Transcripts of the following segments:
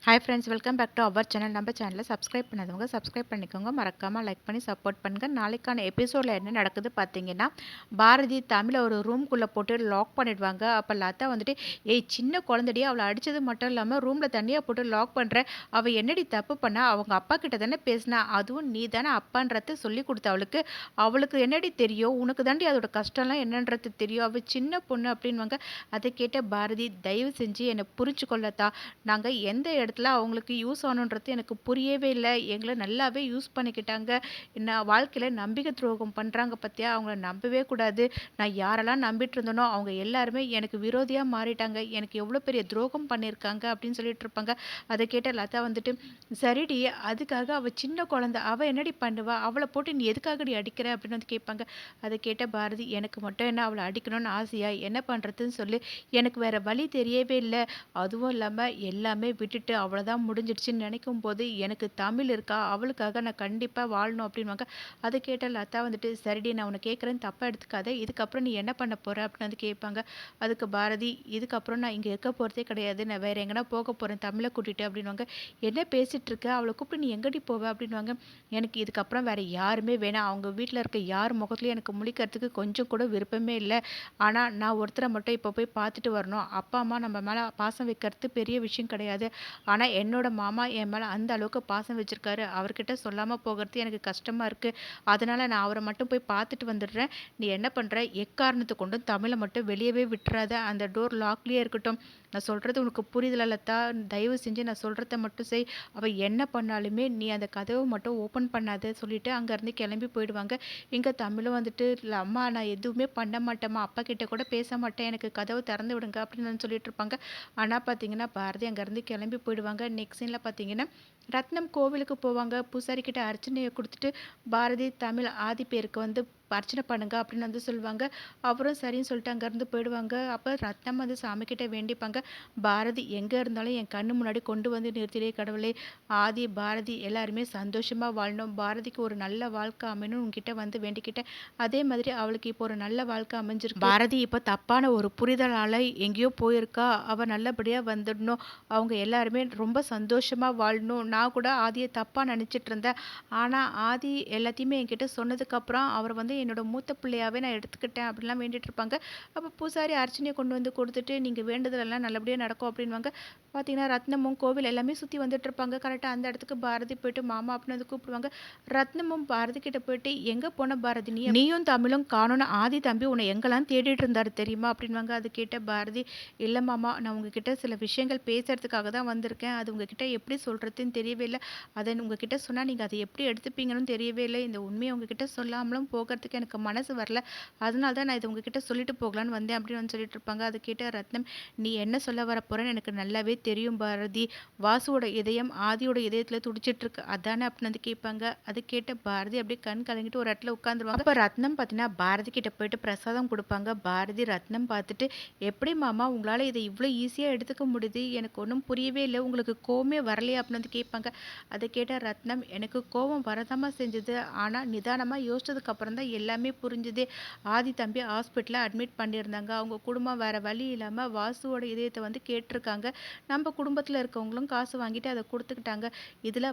Hi friends, welcome back to our channel. நம்ம சேனலை subscribe பண்ணாதவங்க சப்ஸ்கிரைப் பண்ணிக்கோங்க. மறக்காமல் லைக் பண்ணி சப்போர்ட் பண்ணுங்கள். நாளைக்கான எபிசோடில் என்ன நடக்குது பார்த்தீங்கன்னா, பாரதி தமிழை ஒரு ரூம்குள்ளே போட்டு லாக் பண்ணிடுவாங்க. அப்போ லதா வந்துட்டு, ஏய் சின்ன குழந்தைடியே, அவளை அடித்தது மட்டும் இல்லாமல் ரூமில் தனியாக போட்டு லாக் பண்ணுற, அவள் என்னடி தப்பு பண்ணா? அவங்க அப்பா கிட்ட தானே பேசினா, அதுவும் நீ தானே அப்பான்றத சொல்லி கொடுத்த அவளுக்கு. அவளுக்கு என்னடி தெரியும்? உனக்கு தாண்டி அதோட கஷ்டம்லாம் என்னன்றது தெரியும். அவள் சின்ன பொண்ணு அப்படின்வாங்க. அதை கேட்ட பாரதி, தயவு செஞ்சு என்னை புரிஞ்சுக்கொள்ளத்தா, நாங்கள் எந்த இடத்துல அவங்களுக்கு யூஸ் ஆகணுன்றது எனக்கு புரியவே இல்லை. எங்களை நல்லாவே யூஸ் பண்ணிக்கிட்டாங்க. நான் வாழ்க்கையில் நம்பிக்கை துரோகம் பண்ணுறாங்க பார்த்தியா, அவங்கள நம்பவே கூடாது. நான் யாரெல்லாம் நம்பிட்டு இருந்தனோ அவங்க எல்லாருமே எனக்கு விரோதியாக மாறிட்டாங்க. எனக்கு எவ்வளோ பெரிய துரோகம் பண்ணியிருக்காங்க அப்படின்னு சொல்லிட்டு இருப்பாங்க. அதை கேட்ட லதா வந்துட்டு, சரிடி, அதுக்காக அவள் சின்ன குழந்தை, அவள் என்னடி பண்ணுவா? அவளை போட்டு நீ எதுக்காகடி அடிக்கிற அப்படின்னு வந்து கேட்பாங்க. அதை கேட்ட பாரதி, எனக்கு மட்டும் என்ன அவளை அடிக்கணும்னு ஆசையா? என்ன பண்ணுறதுன்னு சொல்லி எனக்கு வேறு வழி தெரியவே இல்லை. அதுவும் இல்லாமல் எல்லாமே விட்டுட்டு அவ்வளோதான் முடிஞ்சிடுச்சுன்னு நினைக்கும் போது எனக்கு தமிழ் இருக்கா, அவளுக்காக நான் கண்டிப்பாக வாழணும் அப்படின்வாங்க. அதை கேட்ட லதா வந்துட்டு, சரிடி நான் உன்னை கேட்குறேன்னு தப்பாக எடுத்துக்காத, இதுக்கப்புறம் நீ என்ன பண்ண போகிற அப்படின்னு வந்து கேட்பாங்க. அதுக்கு பாரதி, இதுக்கப்புறம் நான் இங்கே இருக்க போகிறதே கிடையாது, நான் வேறு எங்கன்னா போக போகிறேன் தமிழை கூட்டிகிட்டு அப்படின்வாங்க. என்ன பேசிகிட்டு இருக்க, அவளை கூப்பிட்டு நீ எங்கடி போவ அப்படின்வாங்க. எனக்கு இதுக்கப்புறம் வேறு யாருமே வேணாம், அவங்க வீட்டில் இருக்க யார் முகத்துலையும் எனக்கு முழிக்கிறதுக்கு கொஞ்சம் கூட விருப்பமே இல்லை. ஆனால் நான் ஒருத்தரை மட்டும் இப்போ போய் பார்த்துட்டு வரணும். அப்பா அம்மா நம்ம மேலே பாசம் வைக்கிறது பெரிய விஷயம் கிடையாது. ஆனால் என்னோட மாமா என் மேலே அந்த அளவுக்கு பாசம் வச்சுருக்காரு. அவர்கிட்ட சொல்லாமல் போகிறது எனக்கு கஷ்டமாக இருக்குது. அதனால் நான் அவரை மட்டும் போய் பார்த்துட்டு வந்துடுறேன். நீ என்ன பண்ணுற, எக்காரணத்தை கொண்டும் தமிழை மட்டும் வெளியவே விட்டுறாத. அந்த டோர் லாக்லேயே இருக்கட்டும். நான் சொல்கிறது உனக்கு புரிதல லதா, தயவு செஞ்சு நான் சொல்கிறத மட்டும் செய். அவள் என்ன பண்ணாலுமே நீ அந்த கதவை மட்டும் ஓப்பன் பண்ணாத சொல்லிட்டு அங்கேருந்து கிளம்பி போயிடுவாங்க. இங்கே தமிழும் வந்துட்டு, அம்மா நான் எதுவுமே பண்ண மாட்டேம்மா, அப்பா கிட்ட கூட பேச மாட்டேன், எனக்கு கதவு திறந்து விடுங்க அப்படின்னு சொல்லிட்டு இருப்பாங்க. ஆனால் பார்த்தீங்கன்னா பாரதி அங்கேருந்து கிளம்பி போயிடுவாங்க. நெக்ஸ்ட் சீனில் பார்த்தீங்கன்னா, ரத்னம் கோவிலுக்கு போவாங்க. பூசாரி கிட்ட அர்ச்சனையை கொடுத்துட்டு, பாரதி தமிழ் ஆதி பேருக்கு வந்து அர்ச்சனை பண்ணுங்க அப்படின்னு வந்து சொல்லுவாங்க. அவரும் சரின்னு சொல்லிட்டு அங்கேருந்து போயிடுவாங்க. அப்போ ரத்னம் வந்து சாமிக்கிட்ட வேண்டிப்பாங்க, பாரதி எங்கே இருந்தாலும் என் கண்ணு முன்னாடி கொண்டு வந்து நிறுத்திலே கடவுளே, ஆதி பாரதி எல்லாருமே சந்தோஷமாக வாழணும், பாரதிக்கு ஒரு நல்ல வாழ்க்கை அமையணும் உங்ககிட்ட வந்து வேண்டிக்கிட்டேன். அதே மாதிரி அவளுக்கு இப்போ ஒரு நல்ல வாழ்க்கை அமைஞ்சிருக்கு. பாரதி இப்போ தப்பான ஒரு புரிதலால் எங்கேயோ போயிருக்கா, அவள் நல்லபடியாக வந்துடணும், அவங்க எல்லாருமே ரொம்ப சந்தோஷமாக வாழணும். நான் கூட ஆதியை தப்பாக நினச்சிட்டு இருந்தேன். ஆனால் ஆதி எல்லாத்தையுமே என்கிட்ட சொன்னதுக்கப்புறம் அவர் வந்து என்னோட மூத்த பிள்ளையாவே நான் எடுத்துக்கிட்டேன் அப்படின்லாம் வேண்டிட்டு இருப்பாங்க. அப்போ பூசாரி அர்ச்சனையை கொண்டு வந்து கொடுத்துட்டு, நீங்கள் வேண்டுதலெல்லாம் நல்லபடியாக நடக்கும் அப்படின்வாங்க. பார்த்தீங்கன்னா ரத்னமும் கோவில் எல்லாமே சுற்றி வந்துட்டு இருப்பாங்க. கரெக்டாக அந்த இடத்துக்கு பாரதி போயிட்டு மாமா அப்படின்னு வந்து கூப்பிடுவாங்க. ரத்னமும் பாரதி கிட்ட போயிட்டு, எங்கே போன பாரதி, நீயும் தமிழும் காணோன்னு ஆதி தம்பி உன்னை எங்கெல்லாம் தேடிட்டு இருந்தாரு தெரியுமா அப்படின்வாங்க. அது கேட்ட பாரதி, இல்லை மாமா, நான் உங்ககிட்ட சில விஷயங்கள் பேசுறதுக்காக தான் வந்திருக்கேன். அது உங்ககிட்ட எப்படி சொல்கிறதுன்னு தெரியவே இல்லை. அதை உங்ககிட்ட சொன்னால் நீங்கள் அதை எப்படி எடுத்துப்பீங்கன்னு தெரியவே இல்லை. இந்த உண்மையை உங்ககிட்ட சொல்லாமலும் போகிறதுக்கு எனக்கு மனசு வரல. அதனால தான் நான் இதை உங்ககிட்ட சொல்லிட்டு போகலான்னு வந்தேன் அப்படின்னு வந்து சொல்லிட்டு இருப்பாங்க. அதை கேட்ட ரத்னம், நீ என்ன சொல்ல வர போறேன்னு எனக்கு நல்லாவே தெரியும் பாரதி. வாசுவோட இதயம் ஆதியோட இதயத்தில் துடிச்சிட்டு இருக்கு அதானே அப்படின்னு வந்து கேட்பாங்க. அதை கேட்ட பாரதி அப்படியே கண் கலங்கிட்டு ஒரு இடத்துல உட்காந்துருவாங்க. அப்போ ரத்னம் பார்த்தீங்கன்னா பாரதி கிட்ட போயிட்டு பிரசாதம் கொடுப்பாங்க. பாரதி ரத்னம் பார்த்துட்டு, எப்படி மாமா உங்களால் இதை இவ்வளோ ஈஸியாக எடுத்துக்க முடியுது, எனக்கு ஒன்றும் புரியவே இல்லை, உங்களுக்கு கோவமே வரலையா அப்படின்னு வந்து கேட்பாங்க. அதை கேட்ட ரத்னம், எனக்கு கோவம் வரதாமா செஞ்சது, ஆனால் நிதானமாக யோசிச்சதுக்கு அப்புறம் தான் எல்லாமே புரிஞ்சுது. ஆதி தம்பி ஹாஸ்பிட்டலில் அட்மிட் பண்ணியிருந்தாங்க. அவங்க குடும்பம் வேறு வழி இல்லாமல் வாசுவோட இதயத்தை வந்து கேட்டிருக்காங்க. நம்ம குடும்பத்தில் இருக்கவங்களும் காசு வாங்கிட்டு அதை கொடுத்துக்கிட்டாங்க. இதில்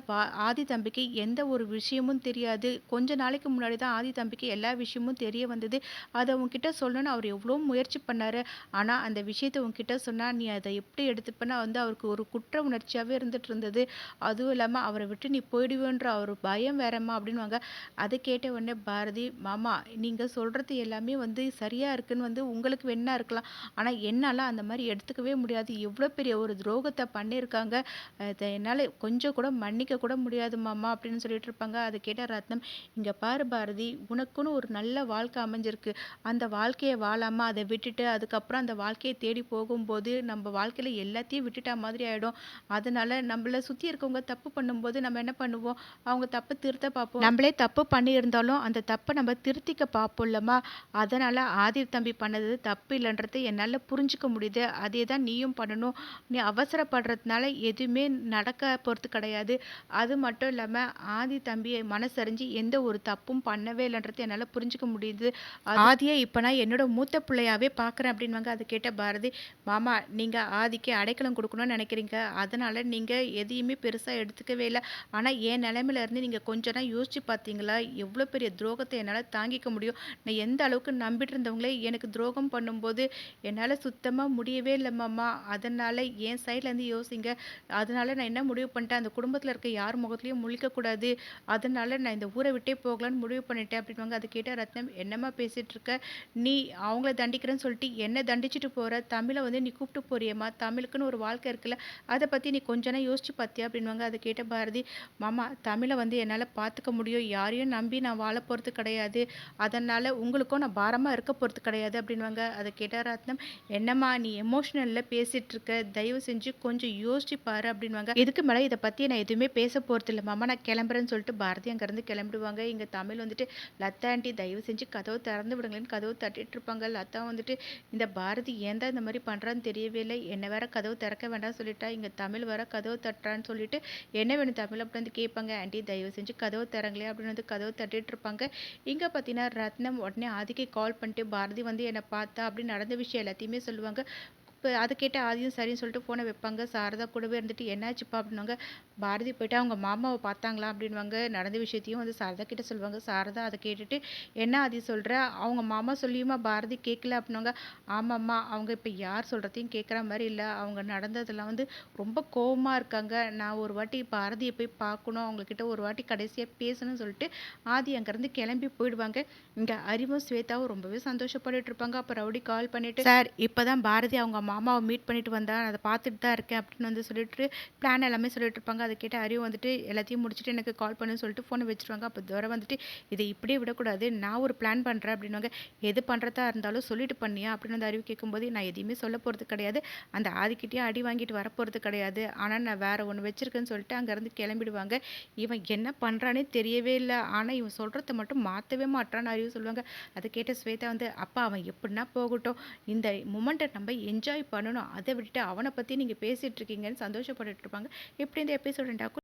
ஆதி தம்பிக்கு எந்த ஒரு விஷயமும் தெரியாது. கொஞ்ச நாளைக்கு முன்னாடி தான் ஆதி தம்பிக்கு எல்லா விஷயமும் தெரிய வந்தது. அதை உங்ககிட்ட சொல்லணும்னு அவர் எவ்வளோ முயற்சி பண்ணார். ஆனால் அந்த விஷயத்தை உங்ககிட்ட சொன்னால் நீ அதை எப்படி எடுத்துப்பேன்னா வந்து அவருக்கு ஒரு குற்ற உணர்ச்சியாகவே இருந்துட்டு இருந்தது. அதுவும் இல்லாமல் அவரை விட்டு நீ போயிடுவேன்ற ஒரு பயம் வேறம்மா அப்படின்வாங்க. அதை கேட்ட உடனே பாரதி, மாமா நீங்கள் சொல்கிறது எல்லாமே வந்து சரியாக இருக்குன்னு வந்து உங்களுக்கு வேணா இருக்கலாம், ஆனால் என்னால் அந்த மாதிரி எடுத்துக்கவே முடியாது. எவ்வளோ பெரிய ஒரு துரோகத்தை பண்ணியிருக்காங்க, அதை என்னால் கொஞ்சம் கூட மன்னிக்க கூட முடியாது மாமா அப்படின்னு சொல்லிட்டு இருப்பாங்க. அதை கேட்ட ரத்னம், இங்கே பாரு பாரதி, உனக்குன்னு ஒரு நல்ல வாழ்க்கை அமைஞ்சிருக்கு, அந்த வாழ்க்கையை வாழாமல் அதை விட்டுட்டு அதுக்கப்புறம் அந்த வாழ்க்கையை தேடி போகும்போது நம்ம வாழ்க்கையில் எல்லாத்தையும் விட்டுட்டா மாதிரி ஆகிடும். அதனால் நம்மளை சுற்றி இருக்கவங்க தப்பு பண்ணும்போது நம்ம என்ன பண்ணுவோம், அவங்க தப்பு திருத்த பார்ப்போம். நம்மளே தப்பு பண்ணியிருந்தாலும் அந்த தப்பை நம்ம திருத்திக்க பார்ப்போம்லம்மா. அதனால் ஆதி தம்பி பண்ணது தப்பு இல்லைன்றது என்னால் புரிஞ்சுக்க முடியுது. அதே தான் நீயும் பண்ணணும். நீ அவசரப்படுறதுனால எதுவுமே நடக்க போறது கிடையாது. அது மட்டும் இல்லாம ஆதி தம்பி மனசறிஞ்சு எந்த ஒரு தப்பும் பண்ணவே இல்லன்றது என்னால புரிஞ்சுக்க முடியுது. ஆதிய இப்ப நான் என்னோட மூத்த பிள்ளையாவே பார்க்குறேன் அப்படின்னுவாங்க. அத கேட்ட பாரதி, மாமா நீங்க ஆதிக்கு அடைக்கலம் குடுக்கணும்னு நெனைக்கிறீங்க. அதனால நீங்க எதையுமே பெருசா எடுத்துக்கவே இல்ல. ஆனா என் நிலைமையில இருந்து நீங்க கொஞ்ச நேரம் யோசிச்சு பார்த்தீங்களா? எவ்வளோ பெரிய துரோகத்த என்னால தாங்கிக்க முடியும். நான் எந்த அளவுக்கு நம்பிட்டு இருந்தவங்களே எனக்கு துரோகம் பண்ணும்போது, என்னால சுத்தமா முடியவே இல்ல மாமா. அதனால என் சைட்லேருந்து யோசிங்க. அதனால நான் என்ன முடிவு பண்ணிட்டேன், அந்த குடும்பத்தில இருக்க யார் முகத்திலயும் முழிக்கக்கூடாது. அதனால நான் இந்த ஊர விட்டே போகலான்னு முடிவு பண்ணிட்டேன் அப்படின்னுவாங்க. அத கேட்ட ரத்னம், என்னம்மா பேசிட்டு இருக்க? நீ அவங்கள தண்டிக்கிறேன்னு சொல்லிட்டு என்ன தண்டிச்சுட்டு போற? தமிழ வந்து நீ கூப்பிட்டு போறியேம்மா, தமிழுக்குன்னு ஒரு வாழ்க்கை இருக்குல்ல. அத பத்தி நீ கொஞ்ச நேரம் யோசிச்சு பார்த்தியா? அப்படின்னுவாங்க. அத கேட்ட பாரதி, மாமா தமிழ வந்து என்னால பார்த்துக்க முடியும். யாரையும் நம்பி நான் வாழ போறது கிடையாது. அதனால உங்களுக்கும் நான் பாரமா இருக்க போறது கிடையாது அப்படின்னுவாங்க. அத கேட்ட ரத்னம், என்னம்மா நீ எமோஷனல்ல பேசிட்டு இருக்க. தயவு செஞ்சு கொஞ்சம் யோசிச்சு பாரு அப்படின்னுவாங்க. இதுக்கு மேல இத பத்தி நான் எதுவுமே பேச போறதில்ல மாமா. நான் கிளம்புறேன்னு சொல்லிட்டு பாரதி அங்கருந்து கிளம்பிடுவாங்க. இங்க தமிழ் வந்துட்டு, லதா ஆன்ட்டி தயவு செஞ்சு கதவு திறந்து விடுங்களேன்னு கதவு தட்டிட்டு இருப்பாங்க. லதா வந்துட்டு, இந்த பாரதி ஏன் தான் இந்த மாரி பண்றான்னு தெரியவே இல்ல. என்ன வேற கதவு திறக்க வேண்டாம்னு சொல்லிட்டா, இங்க தமிழ் வேற கதவு தட்டுறான்னு சொல்லிட்டு, என்ன வேணும் தமிழ் அப்படின்னு வந்து கேட்பாங்க. ஆன்ட்டி தயவு செஞ்சு கதவு திறங்களேன் அப்படின்னு வந்து கதவு தட்டிட்டு இருப்பாங்க. இங்க பார்த்தீங்கன்னா, ரத்னம் உடனே ஆதிக்கு கால் பண்ணிட்டு, பாரதி வந்து என்ன பார்த்தா அப்படின்னு நடந்த விஷயம் எல்லாத்தையுமே சொல்லுவாங்க. இப்ப அத கேட்டு ஆதியும் சரின்னு சொல்லிட்டு ஃபோன வைப்பாங்க. சாரதா கூடவே இருந்துட்டு, "என்னாச்சுப்பா?" அப்படின்னுவாங்க. பாரதி போயிட்டு அவங்க மாமாவ பார்த்தாங்களா? அப்படின்னுவாங்க. நடந்த விஷயத்தையும் வந்து சாரதா கிட்ட சொல்லுவாங்க. சாரதா அத கேட்டுட்டு, "என்ன ஆதி சொல்ற? அவங்க மாமா சொல்லியுமா பாரதி கேட்கல?" அப்படின்னுவாங்க. "ஆமாம்மா, அவங்க இப்ப யார் சொல்றதையும் கேட்குற மாரி இல்ல. அவங்க நடந்ததெல்லாம் வந்து ரொம்ப கோவமா இருக்காங்க. நான் ஒரு வாட்டி பாரதிய போய் பார்க்கணும். அவங்க கிட்ட ஒரு வாட்டி கடைசியா பேசணும்னு" சொல்லிட்டு ஆதி அங்கருந்து கிளம்பி போயிடுவாங்க. இங்க அறிவும், ஸ்வேதாவும் ரொம்பவே சந்தோஷப்பட்டுட்டு இருப்பாங்க. அப்ப ரவுடி கால் பண்ணிட்டு, "சார் இப்பதான் பாரதி அவங்க மாமாவ மீட் பண்ணிட்டு வந்தா. அத பார்த்துட்டு தான் இருக்கேன்" அப்படின்னு வந்து சொல்லிட்டு பிளான் எல்லாமே சொல்லிட்டு இருப்பாங்க. அத கேட்ட அறிவு வந்துட்டு, எல்லாத்தையும் முடிச்சுட்டு எனக்கு கால் பண்ணுன்னு சொல்லிட்டு ஃபோன வச்சுருவாங்க. அப்ப துரை வந்துட்டு, "இத இப்படியே விடக்கூடாது. நான் ஒரு பிளான் பண்றேன்" அப்படின்னுவாங்க. "எது பண்றதா இருந்தாலும் சொல்லிட்டு பண்ணியா?" அப்படின்னு வந்து அறிவு கேட்கும்போது, "நான் எதையுமே சொல்ல போறது கிடையாது. அந்த ஆதிக்கிட்டயும் அடி வாங்கிட்டு வரப்போறது கிடையாது. ஆனா நான் வேற ஒண்ணு வச்சிருக்கேன்னு" சொல்லிட்டு அங்கருந்து கிளம்பிடுவாங்க. இவன் என்ன பண்றான்னே தெரியவே இல்ல. ஆனா இவன் சொல்றத மட்டும் மாத்தவே மாட்றான்னு அறிவு சொல்லுவாங்க. அத கேட்ட ஸ்வேதா வந்து, "அப்பா அவன் எப்படின்னா போகட்டும். இந்த மொமெண்ட்ட நம்ம என்ஜாய் பண்ணணும். அத விட்டுட்டு அவன பத்தி நீங்க பேசிட்டு இருக்கீங்கன்னு" சந்தோஷப்பட்டுட்டு இருப்பாங்க. இப்படி இந்த எபிசோட் எண்ட் ஆகும்.